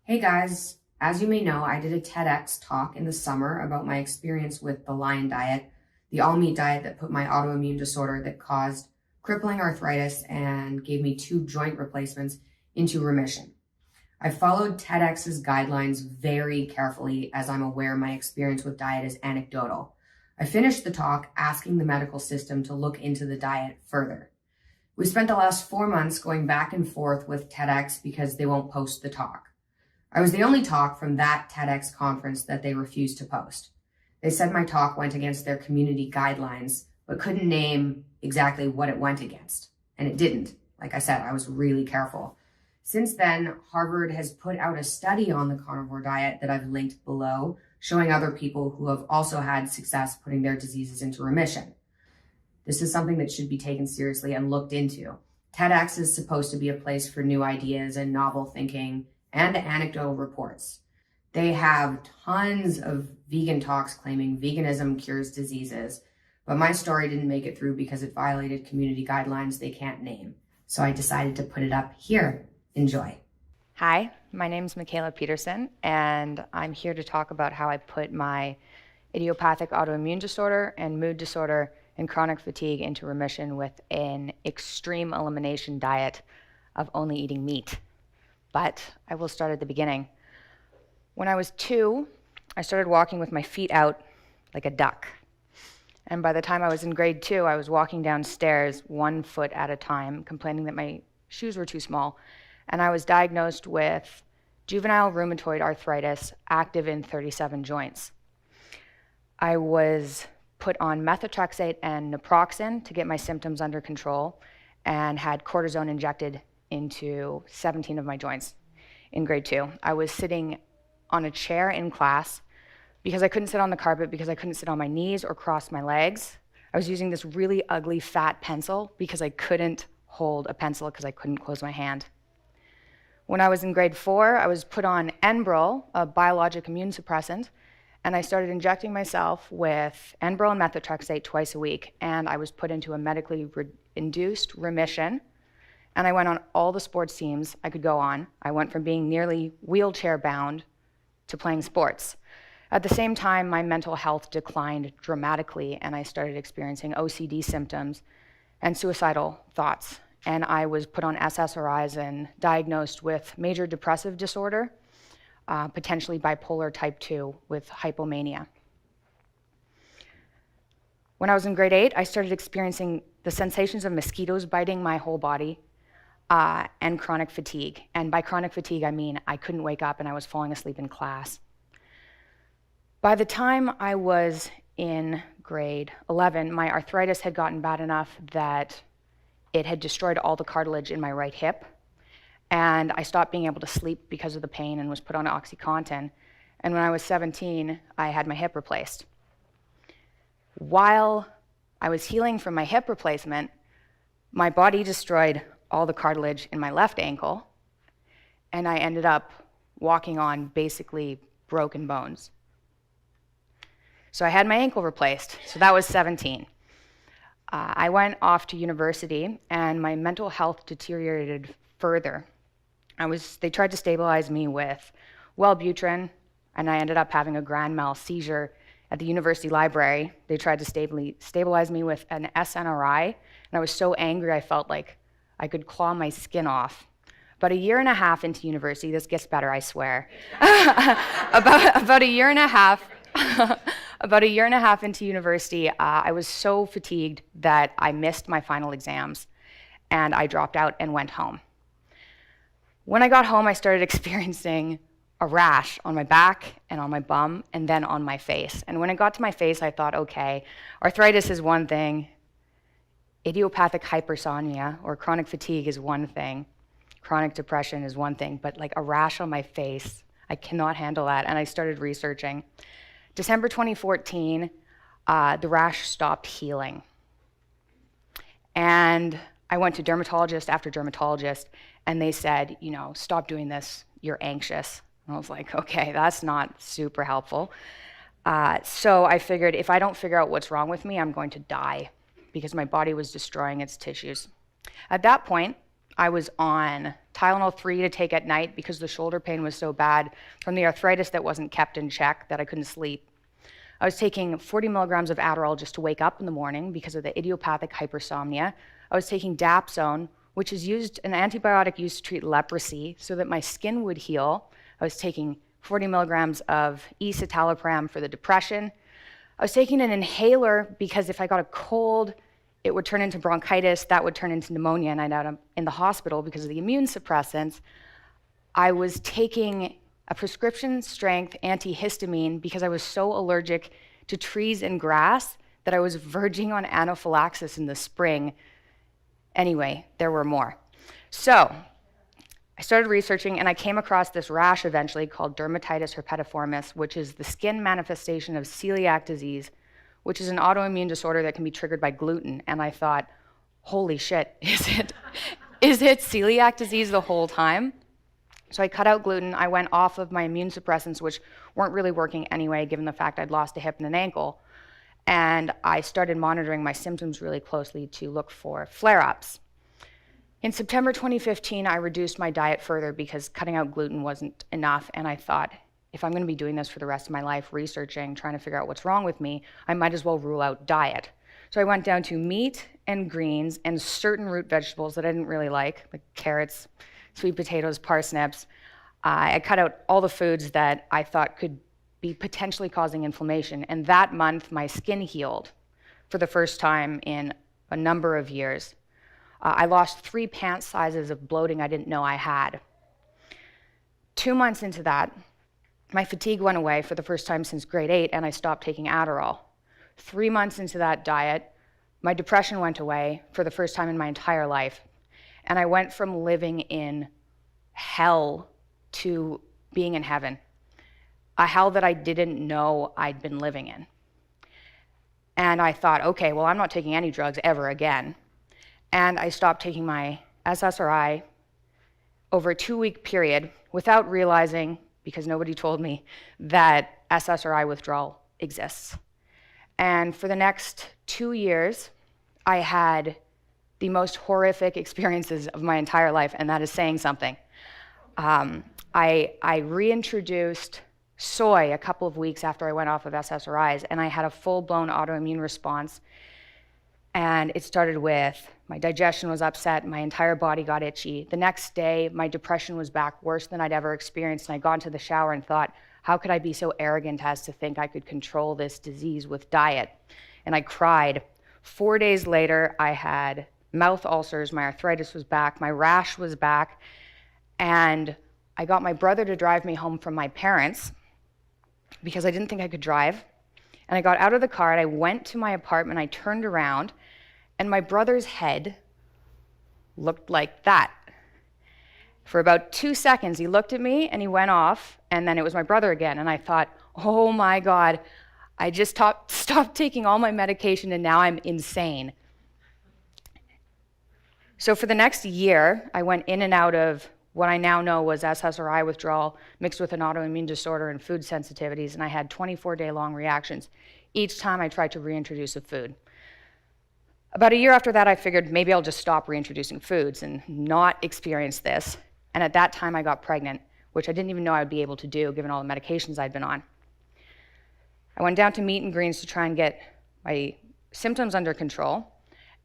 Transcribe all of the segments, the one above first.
Hey guys, as you may know, I did a TEDx talk in the summer about my experience with the Lion Diet, the all-meat diet that put my autoimmune disorder that caused crippling arthritis and gave me 2 joint replacements into remission. I followed TEDx's guidelines very carefully as I'm aware my experience with diet is anecdotal. I finished the talk asking the medical system to look into the diet further. We spent the last 4 months going back and forth with TEDx because they won't post the talk. I was the only talk from that TEDx conference that they refused to post. They said my talk went against their community guidelines, but couldn't name exactly what it went against. And it didn't. Like I said, I was really careful. Since then, Harvard has put out a study on the carnivore diet that I've linked below, showing other people who have also had success putting their diseases into remission. This is something that should be taken seriously and looked into. TEDx is supposed to be a place for new ideas and novel thinking and anecdotal reports. They have tons of vegan talks claiming veganism cures diseases, but my story didn't make it through because it violated community guidelines they can't name. So I decided to put it up here. Enjoy. Hi, my name is Michaela Peterson, and I'm here to talk about how I put my idiopathic autoimmune disorder and mood disorder and chronic fatigue into remission with an extreme elimination diet of only eating meat. But I will start at the beginning. When I was 2, I started walking with my feet out like a duck. And by the time I was in grade 2, I was walking downstairs 1 foot at a time, complaining that my shoes were too small. And I was diagnosed with juvenile rheumatoid arthritis, active in 37 joints. I was put on methotrexate and naproxen to get my symptoms under control and had cortisone injected into 17 of my joints in grade 2. I was sitting on a chair in class because I couldn't sit on the carpet because I couldn't sit on my knees or cross my legs. I was using this really ugly fat pencil because I couldn't hold a pencil because I couldn't close my hand. When I was in grade 4, I was put on Enbrel, a biologic immune suppressant, and I started injecting myself with Enbrel and methotrexate twice a week, and I was put into a medically induced remission. And I went on all the sports teams I could go on. I went from being nearly wheelchair-bound to playing sports. At the same time, my mental health declined dramatically, and I started experiencing OCD symptoms and suicidal thoughts. And I was put on SSRIs and diagnosed with major depressive disorder, potentially bipolar type 2 with hypomania. When I was in grade 8, I started experiencing the sensations of mosquitoes biting my whole body, and chronic fatigue. And by chronic fatigue, I mean I couldn't wake up and I was falling asleep in class. By the time I was in grade 11, my arthritis had gotten bad enough that it had destroyed all the cartilage in my right hip. And I stopped being able to sleep because of the pain and was put on OxyContin. And when I was 17, I had my hip replaced. While I was healing from my hip replacement, my body destroyed all the cartilage in my left ankle, and I ended up walking on basically broken bones. So I had my ankle replaced, so that was 17. I went off to university, and my mental health deteriorated further. They tried to stabilize me with Wellbutrin, and I ended up having a grand mal seizure at the university library. They tried to stabilize me with an SNRI, and I was so angry I felt like I could claw my skin off. About a year and a half into university, this gets better, I swear. about a year and a half into university, I was so fatigued that I missed my final exams, and I dropped out and went home. When I got home, I started experiencing a rash on my back and on my bum, and then on my face. And when it got to my face, I thought, okay, arthritis is one thing, idiopathic hypersomnia or chronic fatigue is one thing, chronic depression is one thing, but like a rash on my face, I cannot handle that, and I started researching. December 2014, the rash stopped healing. And I went to dermatologist after dermatologist, and they said, stop doing this, you're anxious. And I was like, okay, that's not super helpful. So I figured if I don't figure out what's wrong with me, I'm going to die because my body was destroying its tissues. At that point, I was on Tylenol 3 to take at night because the shoulder pain was so bad from the arthritis that wasn't kept in check that I couldn't sleep. I was taking 40 milligrams of Adderall just to wake up in the morning because of the idiopathic hypersomnia. I was taking Dapsone, which is an antibiotic used to treat leprosy so that my skin would heal. I was taking 40 milligrams of escitalopram for the depression. I was taking an inhaler because if I got a cold, it would turn into bronchitis, that would turn into pneumonia, and I'd end up in the hospital because of the immune suppressants. I was taking a prescription-strength antihistamine because I was so allergic to trees and grass that I was verging on anaphylaxis in the spring. Anyway, there were more. So I started researching, and I came across this rash eventually called dermatitis herpetiformis, which is the skin manifestation of celiac disease, which is an autoimmune disorder that can be triggered by gluten. And I thought, holy shit, is it celiac disease the whole time? So I cut out gluten. I went off of my immune suppressants, which weren't really working anyway, given the fact I'd lost a hip and an ankle. And I started monitoring my symptoms really closely to look for flare-ups. In September 2015, I reduced my diet further because cutting out gluten wasn't enough. And I thought, if I'm going to be doing this for the rest of my life, researching, trying to figure out what's wrong with me, I might as well rule out diet. So I went down to meat and greens and certain root vegetables that I didn't really like carrots, sweet potatoes, parsnips. I cut out all the foods that I thought could be potentially causing inflammation. And that month, my skin healed for the first time in a number of years. I lost 3 pant sizes of bloating I didn't know I had. 2 months into that, my fatigue went away for the first time since grade 8, and I stopped taking Adderall. 3 months into that diet, my depression went away for the first time in my entire life. And I went from living in hell to being in heaven, a hell that I didn't know I'd been living in. And I thought, okay, well, I'm not taking any drugs ever again. And I stopped taking my SSRI over a 2-week period without realizing, because nobody told me, that SSRI withdrawal exists. And for the next 2 years, I had the most horrific experiences of my entire life, and that is saying something. I reintroduced soy a couple of weeks after I went off of SSRIs, and I had a full-blown autoimmune response. And it started with my digestion was upset, my entire body got itchy. The next day, my depression was back worse than I'd ever experienced, and I got into the shower and thought, how could I be so arrogant as to think I could control this disease with diet? And I cried. 4 days later, I had mouth ulcers, my arthritis was back, my rash was back, and I got my brother to drive me home from my parents because I didn't think I could drive. And I got out of the car and I went to my apartment, I turned around, and my brother's head looked like that. For about 2 seconds, he looked at me and he went off, and then it was my brother again, and I thought, oh my God, I just stopped taking all my medication and now I'm insane. So for the next year, I went in and out of what I now know was SSRI withdrawal mixed with an autoimmune disorder and food sensitivities, and I had 24-day-long reactions each time I tried to reintroduce a food. About a year after that, I figured maybe I'll just stop reintroducing foods and not experience this. And at that time, I got pregnant, which I didn't even know I would be able to do given all the medications I'd been on. I went down to meat and greens to try and get my symptoms under control.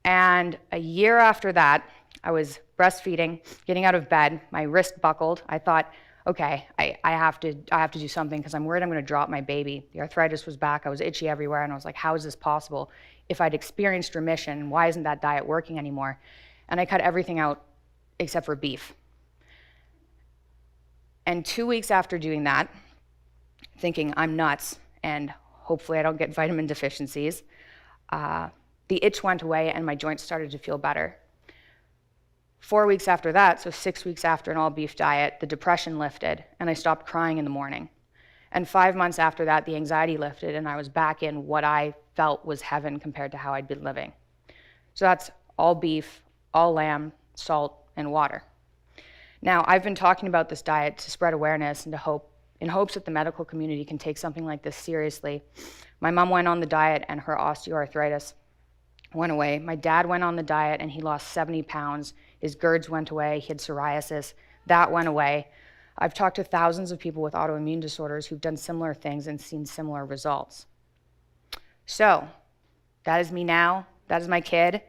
And a year after that, I was breastfeeding, getting out of bed, my wrist buckled. I thought, okay, I have to do something because I'm worried I'm going to drop my baby. The arthritis was back, I was itchy everywhere, and I was like, how is this possible? If I'd experienced remission, why isn't that diet working anymore? And I cut everything out except for beef. And 2 weeks after doing that, thinking I'm nuts and hopefully I don't get vitamin deficiencies, the itch went away and my joints started to feel better. 4 weeks after that, so 6 weeks after an all-beef diet, the depression lifted and I stopped crying in the morning. And 5 months after that, the anxiety lifted and I was back in what I felt was heaven compared to how I'd been living. So that's all beef, all lamb, salt, and water. Now, I've been talking about this diet to spread awareness and in hopes that the medical community can take something like this seriously. My mom went on the diet and her osteoarthritis went away. My dad went on the diet and he lost 70 pounds. His GERDs went away. He had psoriasis. That went away. I've talked to thousands of people with autoimmune disorders who've done similar things and seen similar results. So that is me now. That is my kid.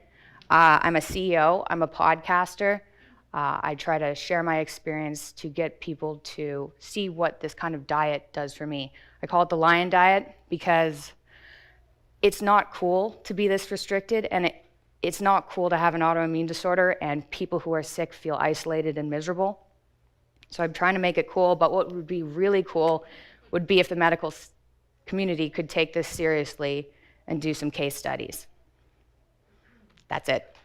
I'm a CEO. I'm a podcaster. I try to share my experience to get people to see what this kind of diet does for me. I call it the lion diet because it's not cool to be this restricted, and it's not cool to have an autoimmune disorder and people who are sick feel isolated and miserable. So I'm trying to make it cool, but what would be really cool would be if the medical community could take this seriously and do some case studies. That's it.